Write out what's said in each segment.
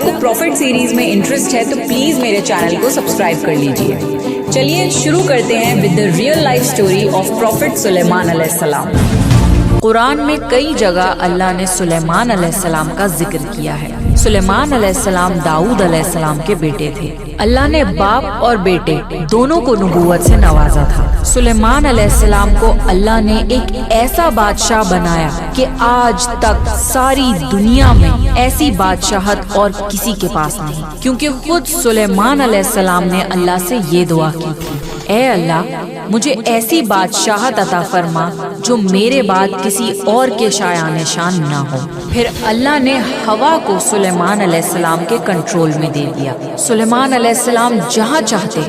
آپ کو profit series میں انٹرسٹ ہے تو پلیز میرے چینل کو سبسکرائب کر لیجئے۔ چلیے شروع کرتے ہیں with the real life story of prophet Sulaiman علیہ السلام۔ قرآن میں کئی جگہ اللہ نے سلیمان علیہ السلام کا ذکر کیا ہے۔ سلیمان علیہ السلام داؤد علیہ السلام کے بیٹے تھے۔ اللہ نے باپ اور بیٹے دونوں کو نبوت سے نوازا تھا۔ سلیمان علیہ السلام کو اللہ نے ایک ایسا بادشاہ بنایا کہ آج تک ساری دنیا میں ایسی بادشاہت اور کسی کے پاس نہیں، کیونکہ خود سلیمان علیہ السلام نے اللہ سے یہ دعا کی تھی، اے اللہ مجھے ایسی بادشاہت عطا فرما جو میرے بعد کسی اور کے شایان شان نہ ہو۔ پھر اللہ نے ہوا کو سلیمان علیہ السلام کے کنٹرول میں دے دیا۔ سلیمان علیہ السلام جہاں چاہتے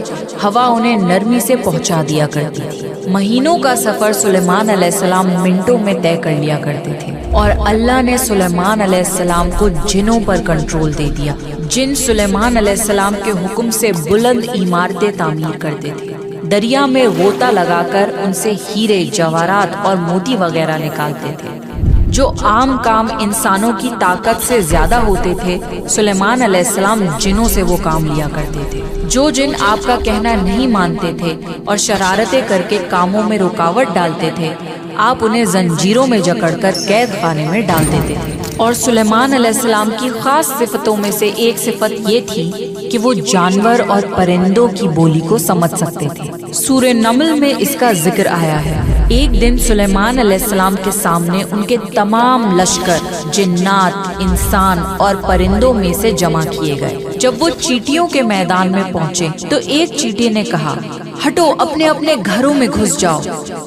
ہوا انہیں نرمی سے پہنچا دیا کرتی تھی۔ مہینوں کا سفر سلیمان علیہ السلام منٹوں میں طے کر لیا کرتے تھے۔ اور اللہ نے سلیمان علیہ السلام کو جنوں پر کنٹرول دے دیا۔ جن سلیمان علیہ السلام کے حکم سے بلند عمارتیں تعمیر کرتے تھے، دریا میں غوطہ لگا کر ان سے ہیرے جواہرات اور موتی وغیرہ نکالتے تھے۔ جو عام کام انسانوں کی طاقت سے زیادہ ہوتے تھے، سلیمان علیہ السلام جنوں سے وہ کام لیا کرتے تھے۔ جو جن آپ کا کہنا نہیں مانتے تھے اور شرارتیں کر کے کاموں میں رکاوٹ ڈالتے تھے، آپ انہیں زنجیروں میں جکڑ کر قید خانے میں ڈال دیتے تھے۔ اور سلیمان علیہ السلام کی خاص صفتوں میں سے ایک صفت یہ تھی کہ وہ جانور اور پرندوں کی بولی کو سمجھ سکتے تھے۔ سورہ نمل میں اس کا ذکر آیا ہے۔ ایک دن سلیمان علیہ السلام کے سامنے ان کے تمام لشکر جنات، انسان اور پرندوں میں سے جمع کیے گئے۔ جب وہ چیٹیوں کے میدان میں پہنچے تو ایک چیٹی نے کہا، ہٹو، اپنے اپنے گھروں میں گھس جاؤ،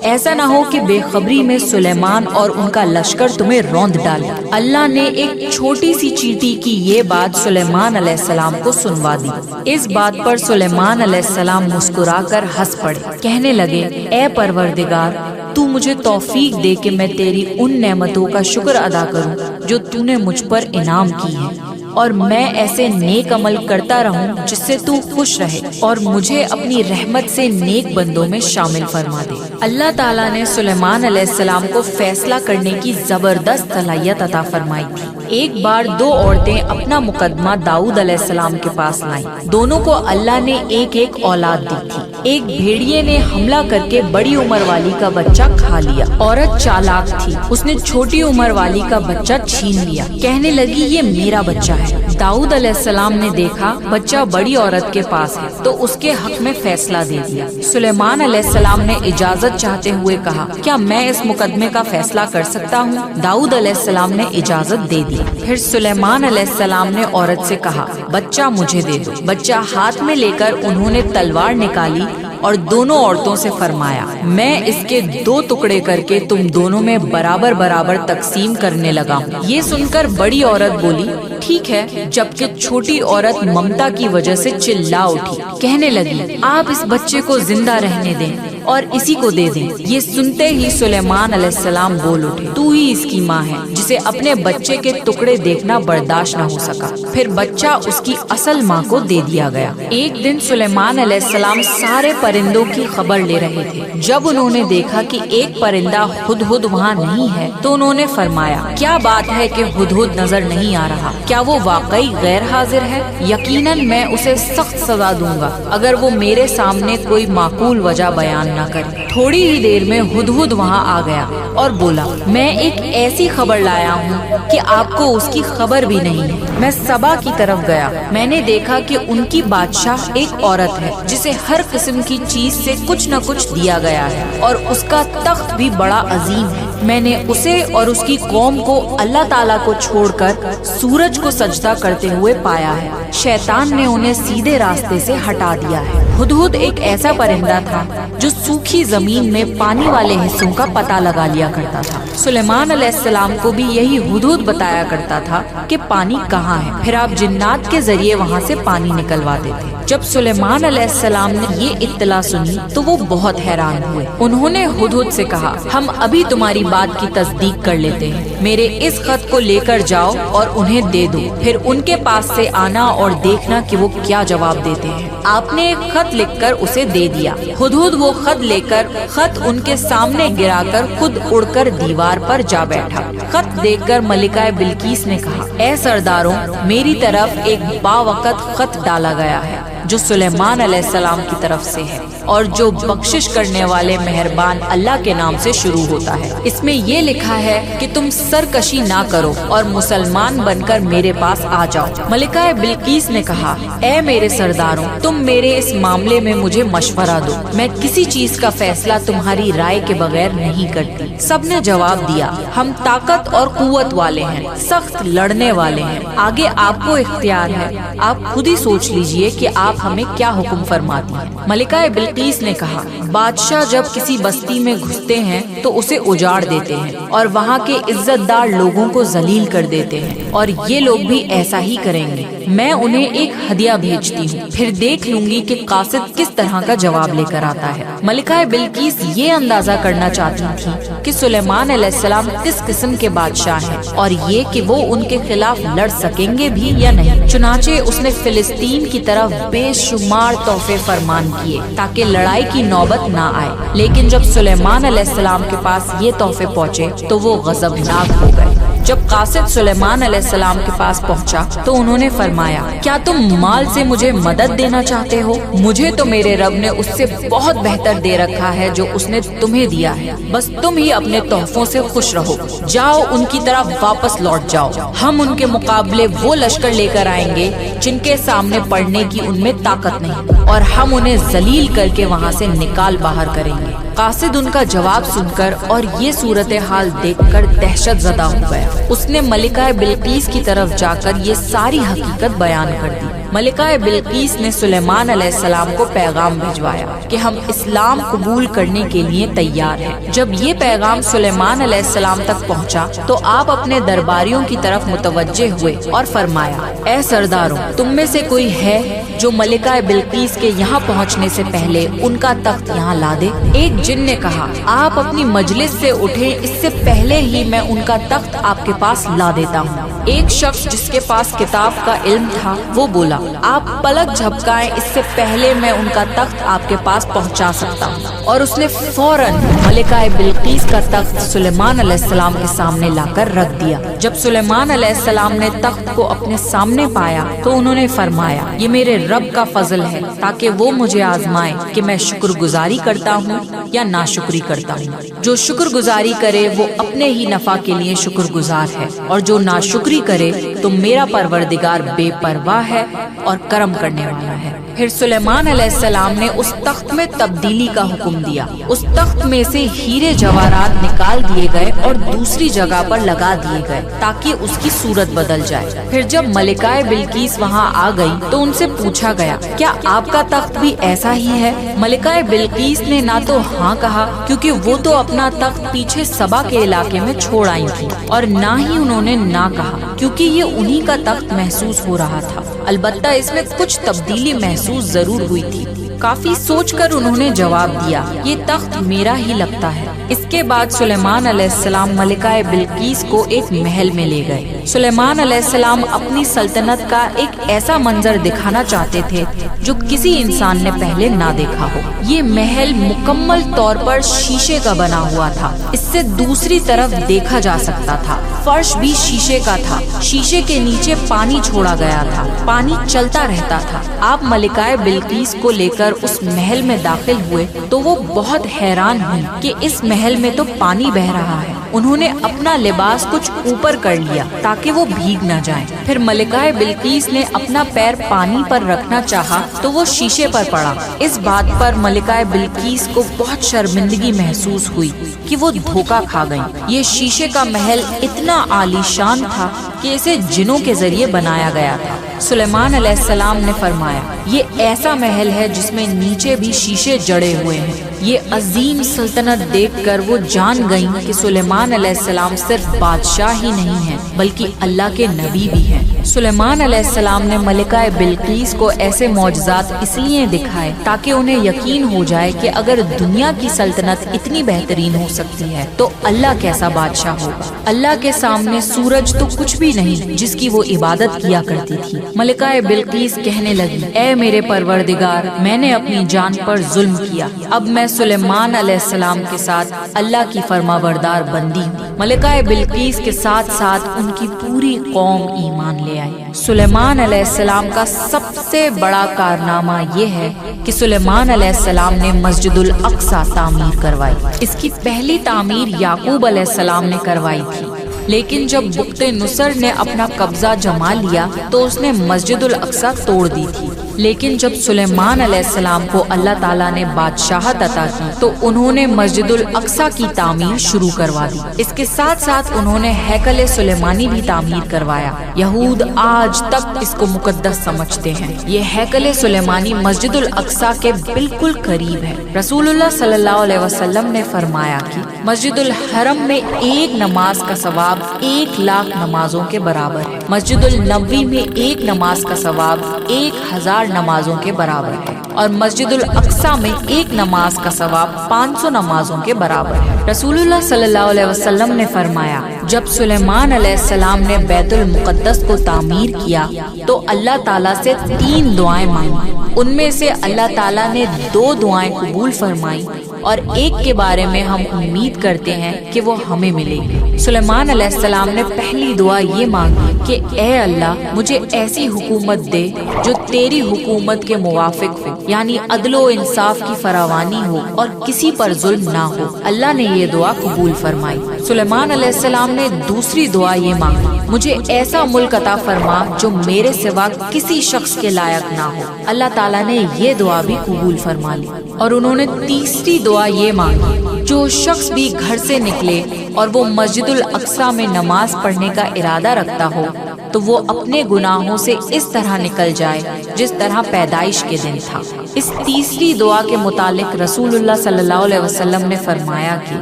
ایسا نہ ہو کہ بے خبری میں سلیمان اور ان کا لشکر تمہیں روند ڈالے۔ اللہ نے ایک چھوٹی سی چیٹی کی یہ بات سلیمان علیہ السلام کو سنوا دی۔ اس بات پر سلیمان علیہ السلام مسکرا کر ہنس پڑے، کہنے لگے، اے پروردگار، تو مجھے توفیق دے کہ میں تیری ان نعمتوں کا شکر ادا کروں جو تو نے مجھ پر انعام کی ہے، اور میں ایسے نیک عمل کرتا رہوں جس سے تو خوش رہے، اور مجھے اپنی رحمت سے نیک بندوں میں شامل فرما دے۔ اللہ تعالیٰ نے سلیمان علیہ السلام کو فیصلہ کرنے کی زبردست صلاحیت عطا فرمائی تھی۔ ایک بار دو عورتیں اپنا مقدمہ داؤد علیہ السلام کے پاس لائیں۔ دونوں کو اللہ نے ایک ایک اولاد دی تھی۔ ایک بھیڑیے نے حملہ کر کے بڑی عمر والی کا بچہ کھا لیا۔ عورت چالاک تھی، اس نے چھوٹی عمر والی کا بچہ چھین لیا، کہنے لگی یہ میرا بچہ ہے۔ داؤد علیہ السلام نے دیکھا بچہ بڑی عورت کے پاس ہے تو اس کے حق میں فیصلہ دے دیا۔ سلیمان علیہ السلام نے اجازت چاہتے ہوئے کہا، کیا میں اس مقدمے کا فیصلہ کر سکتا ہوں؟ داؤد علیہ السلام نے اجازت دے دی۔ پھر سلیمان علیہ السلام نے عورت سے کہا، بچہ مجھے دے دو۔ بچہ ہاتھ میں لے کر انہوں نے تلوار نکالی اور دونوں عورتوں سے فرمایا، میں اس کے دو ٹکڑے کر کے تم دونوں میں برابر برابر تقسیم کرنے لگا ہوں۔ یہ سن کر بڑی عورت بولی، ٹھیک ہے، جبکہ چھوٹی عورت ممتا کی وجہ سے چلا اٹھی، کہنے لگی، آپ اس بچے کو زندہ رہنے دیں اور اسی کو دے دیں۔ یہ سنتے ہی سلیمان علیہ السلام بول اٹھے، تو ہی اس کی ماں ہے، جسے اپنے بچے کے ٹکڑے دیکھنا برداشت نہ ہو سکا۔ پھر بچہ اس کی اصل ماں کو دے دیا گیا۔ ایک دن سلیمان علیہ السلام سارے پرندوں کی خبر لے رہے تھے۔ جب انہوں نے دیکھا کہ ایک پرندہ ہدہد وہاں نہیں ہے تو انہوں نے فرمایا، کیا بات ہے کہ ہدہد نظر نہیں آ رہا؟ کیا وہ واقعی غیر حاضر ہے؟ یقیناً میں اسے سخت سزا دوں گا اگر وہ میرے سامنے کوئی معقول وجہ بیان نہ کرے۔ تھوڑی ہی دیر میں ہدہد وہاں آ گیا اور بولا، میں ایک ایسی خبر لایا ہوں کہ آپ کو اس کی خبر بھی نہیں ہے۔ میں سبا کی طرف گیا، میں نے دیکھا کہ ان کی بادشاہ ایک عورت ہے جسے ہر قسم کی چیز سے کچھ نہ کچھ دیا گیا ہے، اور اس کا تخت بھی بڑا عظیم ہے۔ میں نے اسے اور اس کی قوم کو اللہ تعالیٰ کو چھوڑ کر سورج کو سجدہ کرتے ہوئے پایا ہے۔ شیطان نے انہیں سیدھے راستے سے ہٹا دیا ہے۔ ہدہد ایک ایسا پرندہ تھا جو سوکھی زمین میں پانی والے حصوں کا پتہ لگا لیا کرتا تھا۔ سلیمان علیہ السلام کو بھی یہی ہدہد بتایا کرتا تھا کہ پانی کہاں ہے، پھر آپ جنات کے ذریعے وہاں سے پانی نکلواتے تھے۔ جب سلیمان علیہ السلام نے یہ اطلاع سنی تو وہ بہت حیران ہوئے۔ انہوں نے ہدہد سے کہا، ہم ابھی تمہاری بات کی تصدیق کر لیتے ہیں، میرے اس خط کو لے کر جاؤ اور انہیں دے دو، پھر ان کے پاس سے آنا اور دیکھنا کہ وہ کیا جواب دیتے ہیں۔ آپ نے ایک خط لکھ کر اسے دے دیا۔ ہدہد وہ خط لے کر خط ان کے سامنے گرا کر خود اڑ کر دیوار پر جا بیٹھا۔ خط دیکھ کر ملکہ بلقیس نے کہا، اے سرداروں، میری طرف ایک باوقت خط ڈالا گیا ہے جو سلیمان علیہ السلام کی طرف سے ہے اور جو بخشش کرنے والے مہربان اللہ کے نام سے شروع ہوتا ہے۔ اس میں یہ لکھا ہے کہ تم سرکشی نہ کرو اور مسلمان بن کر میرے پاس آ جاؤ۔ ملکہ بلقیس نے کہا، اے میرے سرداروں، تم میرے اس معاملے میں مجھے مشورہ دو، میں کسی چیز کا فیصلہ تمہاری رائے کے بغیر نہیں کرتی۔ سب نے جواب دیا، ہم طاقت اور قوت والے ہیں، سخت لڑنے والے ہیں، آگے آپ کو اختیار ہے، آپ خود ہی سوچ لیجئے کہ آپ ہمیں کیا حکم فرماتی ہیں۔ ملکہ بلقیس نے کہا، بادشاہ جب کسی بستی میں گھستے ہیں تو اسے اجاڑ دیتے ہیں اور وہاں کے عزت دار لوگوں کو ذلیل کر دیتے ہیں، اور یہ لوگ بھی ایسا ہی کریں گے۔ میں انہیں ایک ہدیہ بھیجتی ہوں، پھر دیکھ لوں گی کہ قاصد کس طرح کا جواب لے کر آتا ہے۔ ملکہ بلقیس یہ اندازہ کرنا چاہتی تھی کہ سلیمان علیہ السلام کس قسم کے بادشاہ ہیں اور یہ کہ وہ ان کے خلاف لڑ سکیں گے بھی یا نہیں۔ چنانچہ اس نے فلسطین کی طرف بے شمار تحفے فرمان کیے تاکہ لڑائی کی نوبت نہ آئے، لیکن جب سلیمان علیہ السلام کے پاس یہ تحفے پہنچے تو وہ غضبناک ہو گئے۔ جب قاصد سلیمان علیہ السلام کے پاس پہنچا تو انہوں نے فرمایا، کیا تم مال سے مجھے مدد دینا چاہتے ہو؟ مجھے تو میرے رب نے اس سے بہت بہتر دے رکھا ہے جو اس نے تمہیں دیا ہے، بس تم ہی اپنے تحفوں سے خوش رہو، جاؤ ان کی طرف واپس لوٹ جاؤ، ہم ان کے مقابلے وہ لشکر لے کر آئیں گے جن کے سامنے پڑنے کی ان میں طاقت نہیں، اور ہم انہیں ذلیل کر کے وہاں سے نکال باہر کریں گے۔ قاصد ان کا جواب سن کر اور یہ صورتحال دیکھ کر دہشت زدہ ہو گیا۔ اس نے ملکہ بلقیس کی طرف جا کر یہ ساری حقیقت بیان کر دی۔ ملکہ بلقیس نے سلیمان علیہ السلام کو پیغام بھجوایا کہ ہم اسلام قبول کرنے کے لیے تیار ہیں۔ جب یہ پیغام سلیمان علیہ السلام تک پہنچا تو آپ اپنے درباریوں کی طرف متوجہ ہوئے اور فرمایا، اے سرداروں، تم میں سے کوئی ہے جو ملکہ بلقیس کے یہاں پہنچنے سے پہلے ان کا تخت یہاں لا دے؟ ایک جن نے کہا، آپ اپنی مجلس سے اٹھیں، اس سے پہلے ہی میں ان کا تخت آپ کے پاس لا دیتا ہوں۔ ایک شخص جس کے پاس کتاب کا علم تھا وہ بولا، آپ پلک جھپکائیں، اس سے پہلے میں ان کا تخت آپ کے پاس پہنچا سکتا ہوں۔ اور اس نے فوراً ملکہ بلقیس کا تخت سلیمان علیہ السلام کے سامنے لا کر رکھ دیا۔ جب سلیمان علیہ السلام نے تخت کو اپنے سامنے پایا تو انہوں نے فرمایا، یہ میرے رب کا فضل ہے تاکہ وہ مجھے آزمائے کہ میں شکر گزاری کرتا ہوں یا ناشکری کرتا ہوں۔ جو شکر گزاری کرے وہ اپنے ہی نفع کے لیے شکر گزار ہے، اور جو ناشکری کرے تو میرا پروردگار بے پرواہ ہے اور کرم کرنے والا ہے۔ پھر سلیمان علیہ السلام نے اس تخت میں تبدیلی کا حکم دیا۔ اس تخت میں سے ہیرے جواہرات نکال دیے گئے اور دوسری جگہ پر لگا دیے گئے تاکہ اس کی صورت بدل جائے۔ پھر جب ملکہ بلقیس وہاں آ گئی تو ان سے پوچھا گیا، کیا آپ کا تخت بھی ایسا ہی ہے؟ ملکہ بلقیس نے نہ تو ہاں کہا، کیونکہ وہ تو اپنا تخت پیچھے سبا کے علاقے میں چھوڑ آئی تھی، اور نہ ہی انہوں نے نہ کہا کیونکہ یہ انہی کا تخت محسوس ہو رہا تھا۔ البتہ اس میں کچھ تبدیلی محسوس ضرور ہوئی تھی۔ کافی سوچ کر انہوں نے جواب دیا، یہ تخت میرا ہی لگتا ہے۔ اس کے بعد سلیمان علیہ السلام ملکہ بلقیس کو ایک محل میں لے گئے۔ سلیمان علیہ السلام اپنی سلطنت کا ایک ایسا منظر دکھانا چاہتے تھے جو کسی انسان نے پہلے نہ دیکھا ہو۔ یہ محل مکمل طور پر شیشے کا بنا ہوا تھا، اس سے دوسری طرف دیکھا جا سکتا تھا۔ فرش بھی شیشے کا تھا، شیشے کے نیچے پانی چھوڑا گیا تھا، پانی چلتا رہتا تھا۔ آپ ملکہ بلقیس کو لے کر اس محل میں داخل ہوئے تو وہ بہت حیران ہوئی کہ اس محل میں تو پانی بہ رہا ہے۔ انہوں نے اپنا لباس کچھ اوپر کر لیا تاکہ وہ بھیگ نہ جائیں۔ پھر ملکہ بلقیس نے اپنا پیر پانی پر رکھنا چاہا تو وہ شیشے پر پڑا۔ اس بات پر ملکہ بلقیس کو بہت شرمندگی محسوس ہوئی کہ وہ دھوکا کھا گئیں۔ یہ شیشے کا محل اتنا عالی شان تھا کہ اسے جنوں کے ذریعے بنایا گیا تھا۔ سلیمان علیہ السلام نے فرمایا، یہ ایسا محل ہے جس میں نیچے بھی شیشے جڑے ہوئے ہیں۔ یہ عظیم سلطنت دیکھ کر وہ جان گئیں کہ سلیمان علیہ السلام صرف بادشاہ ہی نہیں ہیں بلکہ اللہ کے نبی بھی ہیں۔ سلیمان علیہ السلام نے ملکہ بلقیس کو ایسے معجزات اس لیے دکھائے تاکہ انہیں یقین ہو جائے کہ اگر دنیا کی سلطنت اتنی بہترین ہو سکتی ہے تو اللہ کیسا بادشاہ ہوگا۔ اللہ کے سامنے سورج تو کچھ بھی نہیں جس کی وہ عبادت کیا کرتی تھی۔ ملکہ بلقیس کہنے لگی، اے میرے پروردگار، میں نے اپنی جان پر ظلم کیا، اب میں سلیمان علیہ السلام کے ساتھ اللہ کی فرما بردار بندی ہوں۔ ملکہ بلقیس کے ساتھ ساتھ ان کی پوری قوم ایمان لے آئی۔ سلیمان علیہ السلام کا سب سے بڑا کارنامہ یہ ہے کہ سلیمان علیہ السلام نے مسجد الاقصی تعمیر کروائی۔ اس کی پہلی تعمیر یعقوب علیہ السلام نے کروائی تھی، لیکن جب بخت نصر نے اپنا قبضہ جما لیا تو اس نے مسجد الاقصی توڑ دی تھی۔ لیکن جب سلیمان علیہ السلام کو اللہ تعالیٰ نے بادشاہت عطا کی تو انہوں نے مسجد الاقصی کی تعمیر شروع کروا دی۔ اس کے ساتھ ساتھ انہوں نے ہیکل سلیمانی بھی تعمیر کروایا۔ یہود آج تک اس کو مقدس سمجھتے ہیں۔ یہ ہیکل سلیمانی مسجد الاقصی کے بالکل قریب ہے۔ رسول اللہ صلی اللہ علیہ وسلم نے فرمایا کہ مسجد الحرم میں ایک نماز کا ثواب 1,00,000 نمازوں کے برابر ہے۔ مسجد النبوی میں ایک نماز کا ثواب 1,000 نمازوں کے برابر ہے، اور مسجد الاقصی میں ایک نماز کا ثواب 500 نمازوں کے برابر ہے۔ رسول اللہ صلی اللہ علیہ وسلم نے فرمایا، جب سلیمان علیہ السلام نے بیت المقدس کو تعمیر کیا تو اللہ تعالیٰ سے 3 دعائیں مانگی۔ ان میں سے اللہ تعالیٰ نے 2 دعائیں قبول فرمائیں اور ایک کے بارے میں ہم امید کرتے ہیں کہ وہ ہمیں ملے گی۔ سلیمان علیہ السلام نے پہلی دعا یہ مانگی کہ اے اللہ، مجھے ایسی حکومت دے جو تیری حکومت کے موافق ہو، یعنی عدل و انصاف کی فراوانی ہو اور کسی پر ظلم نہ ہو۔ اللہ نے یہ دعا قبول فرمائی۔ سلیمان علیہ السلام نے دوسری دعا یہ مانگی، مجھے ایسا ملک عطا فرما جو میرے سوا کسی شخص کے لائق نہ ہو۔ اللہ تعالیٰ نے یہ دعا بھی قبول فرما لی۔ اور انہوں نے تیسری دعا یہ مانگی، جو شخص بھی گھر سے نکلے اور وہ مسجد الاقصی میں نماز پڑھنے کا ارادہ رکھتا ہو تو وہ اپنے گناہوں سے اس طرح نکل جائے جس طرح پیدائش کے دن تھا۔ اس تیسری دعا کے متعلق رسول اللہ صلی اللہ علیہ وسلم نے فرمایا کہ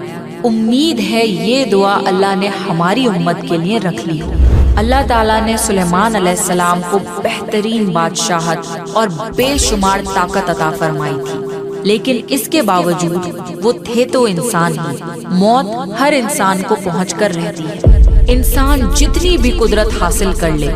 امید ہے یہ دعا اللہ نے ہماری امت کے لیے رکھ لی ہو۔ اللہ تعالیٰ نے سلیمان علیہ السلام کو بہترین بادشاہت اور بے شمار طاقت عطا فرمائی تھی، لیکن اس کے باوجود وہ تھے تو انسان ہی۔ موت ہر انسان کو پہنچ کر رہتی ہے۔ انسان جتنی بھی قدرت حاصل کر لے،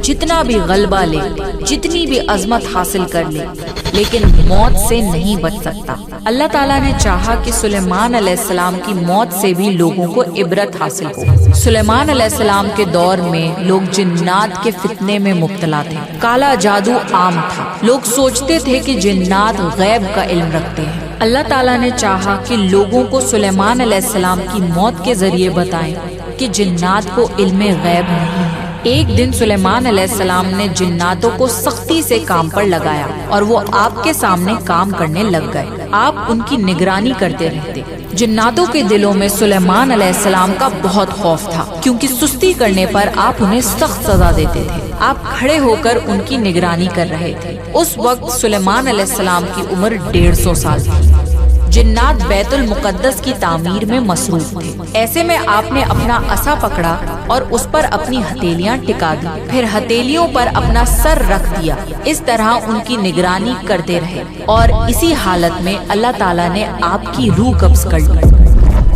جتنا بھی غلبہ لے، جتنی بھی عظمت حاصل کر لے، لیکن موت سے نہیں بچ سکتا۔ اللہ تعالیٰ نے چاہا کہ سلیمان علیہ السلام کی موت سے بھی لوگوں کو عبرت حاصل ہو۔ سلیمان علیہ السلام کے دور میں لوگ جنات کے فتنے میں مبتلا تھے۔ کالا جادو عام تھا۔ لوگ سوچتے تھے کہ جنات غیب کا علم رکھتے ہیں۔ اللہ تعالیٰ نے چاہا کہ لوگوں کو سلیمان علیہ السلام کی موت کے ذریعے بتائیں کہ جنات کو علم غیب نہیں ہے۔ ایک دن سلیمان علیہ السلام نے جناتوں کو سختی سے کام پر لگایا اور وہ آپ کے سامنے کام کرنے لگ گئے۔ آپ ان کی نگرانی کرتے رہتے۔ جناتوں کے دلوں میں سلیمان علیہ السلام کا بہت خوف تھا، کیونکہ سستی کرنے پر آپ انہیں سخت سزا دیتے تھے۔ آپ کھڑے ہو کر ان کی نگرانی کر رہے تھے۔ اس وقت سلیمان علیہ السلام کی عمر 150 سال تھی۔ جنات بیت المقدس کی تعمیر میں مصروف تھے۔ ایسے میں آپ نے اپنا عصا پکڑا اور اس پر اپنی ہتھیلیاں ٹکا دی، پھر ہتھیلیوں پر اپنا سر رکھ دیا۔ اس طرح ان کی نگرانی کرتے رہے اور اسی حالت میں اللہ تعالیٰ نے آپ کی روح قبض کر لی۔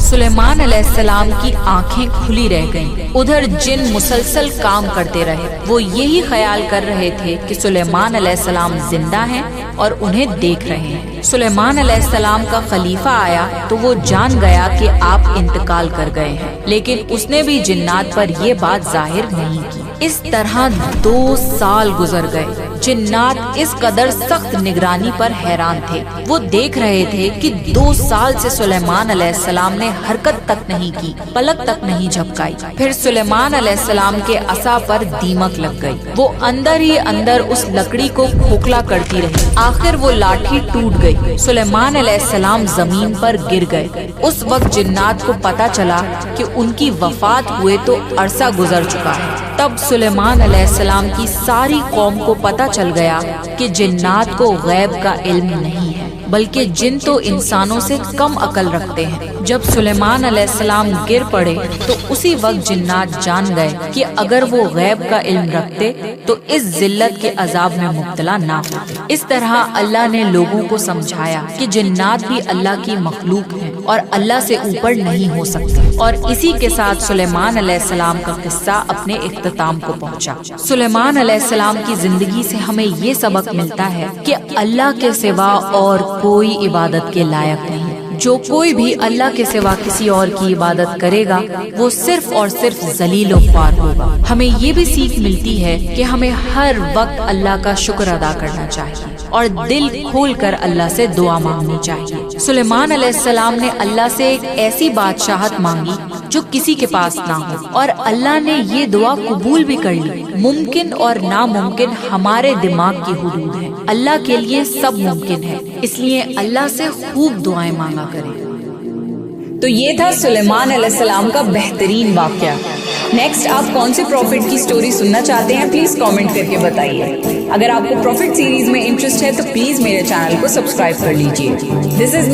سلیمان علیہ السلام کی آنکھیں کھلی رہ گئیں۔ ادھر جن مسلسل کام کرتے رہے۔ وہ یہی خیال کر رہے تھے کہ سلیمان علیہ السلام زندہ ہیں اور انہیں دیکھ رہے ہیں۔ سلیمان علیہ السلام کا خلیفہ آیا تو وہ جان گیا کہ آپ انتقال کر گئے ہیں، لیکن اس نے بھی جنات پر یہ بات ظاہر نہیں کی۔ اس طرح 2 سال گزر گئے۔ جنات اس قدر سخت نگرانی پر حیران تھے۔ وہ دیکھ رہے تھے کہ 2 سال سے سلیمان علیہ السلام نے حرکت تک نہیں کی، پلک تک نہیں جھپکائی۔ پھر سلیمان علیہ السلام کے عصا پر دیمک لگ گئی۔ وہ اندر ہی اندر اس لکڑی کو کھوکھلا کرتی رہی۔ آخر وہ لاٹھی ٹوٹ گئی۔ سلیمان علیہ السلام زمین پر گر گئے۔ اس وقت جنات کو پتا چلا کہ ان کی وفات ہوئے تو عرصہ گزر چکا ہے۔ تب سلیمان علیہ السلام کی ساری قوم کو پتا چل گیا کہ جنات کو غیب کا علم نہیں ہے، بلکہ جن تو انسانوں سے کم عقل رکھتے ہیں۔ جب سلیمان علیہ السلام گر پڑے تو اسی وقت جنات جان گئے کہ اگر وہ غیب کا علم رکھتے تو اس ذلت کے عذاب میں مبتلا نہ ہوتے۔ اس طرح اللہ نے لوگوں کو سمجھایا کہ جنات بھی اللہ کی مخلوق ہیں اور اللہ سے اوپر نہیں ہو سکتے، اور اسی کے ساتھ سلیمان علیہ السلام کا قصہ اپنے اختتام کو پہنچا۔ سلیمان علیہ السلام کی زندگی سے ہمیں یہ سبق ملتا ہے کہ اللہ کے سوا اور کوئی عبادت کے لائق نہیں۔ جو کوئی بھی اللہ کے سوا کسی اور کی عبادت کرے گا وہ صرف اور صرف ذلیل و خوار ہوگا۔ ہمیں یہ بھی سیکھ ملتی ہے کہ ہمیں ہر وقت اللہ کا شکر ادا کرنا چاہیے اور دل کھول کر اللہ سے دعا مانگنی چاہیے۔ سلیمان علیہ السلام نے اللہ سے ایک ایسی بادشاہت مانگی جو کسی کے پاس نہ ہو، اور اللہ نے یہ دعا قبول بھی کر لی۔ ممکن اور ناممکن ہمارے دماغ کی حدود ہے، اللہ کے لیے سب ممکن ہے، اس لیے اللہ سے خوب دعائیں مانگا کریں۔ تو یہ تھا سلیمان علیہ السلام کا بہترین واقعہ۔ نیکسٹ آپ کون سے پروفٹ کی سٹوری سننا چاہتے ہیں پلیز کامنٹ کر کے بتائیے۔ اگر آپ کو پروفٹ سیریز میں انٹرسٹ ہے تو پلیز میرے چینل کو سبسکرائب کر لیجیے۔ دس از